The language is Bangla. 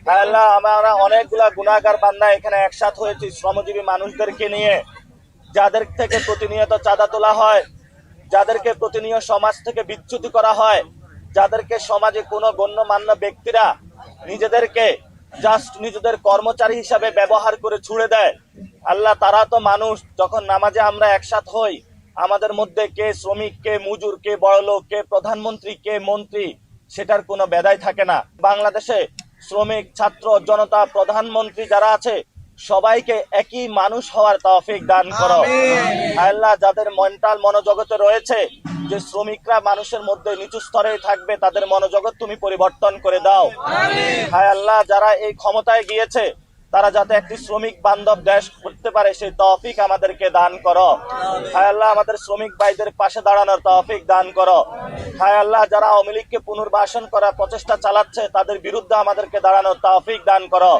হায় আল্লাহ, আমরা অনেকগুলা গুনাহগার বান্দা এখানে একসাথ হয়েছি শ্রমজীবী মানুষদেরকে নিয়ে, যাদের থেকে প্রতিনিয়ত চাঁদা তোলা হয়, যাদেরকে প্রতিনিয়ত সমাজ থেকে বিচ্যুতি করা হয়, যাদেরকে সমাজে কোনো গণ্যমান্য ব্যক্তিরা নিজেদেরকে জাস্ট নিজেদের কর্মচারী হিসাবে ব্যবহার করে ছুড়ে দেয়। আল্লাহ, তারা তো মানুষ। যখন নামাজে আমরা একসাথ হই, আমাদের মধ্যে কে শ্রমিক, কে মজুর, কে বড়লোক, কে প্রধানমন্ত্রী, কে মন্ত্রী, সেটার কোনো বেদাই থাকে না। বাংলাদেশে শ্রমিক, ছাত্র, জনতা, প্রধানমন্ত্রী যারা আছে সবাইকে একই মানুষ হওয়ার তৌফিক দান করো। আল্লাহ, যাদের মেন্টাল মনোজগতে রয়েছে যে শ্রমিকরা মানুষের মধ্যে নিচু স্তরে থাকবে, তাদের মনোজগৎ তুমি পরিবর্তন করে দাও। হায় আল্লাহ, যারা এই ক্ষমতায় গিয়েছে তারা যাতে একটি শ্রমিক বান্ধব দেশ করতে পারে সেই তৌফিক আমাদেরকে দান করো। হায় আল্লাহ, আমাদের শ্রমিক ভাইদের পাশে দাঁড়ানোর তৌফিক দান করো। হায় আল্লাহ, যারা আওয়ামী লীগকে পুনর্বাসন করার প্রচেষ্টা চালাচ্ছে তাদের বিরুদ্ধে আমাদেরকে দাঁড়ানোর তৌফিক দান করো।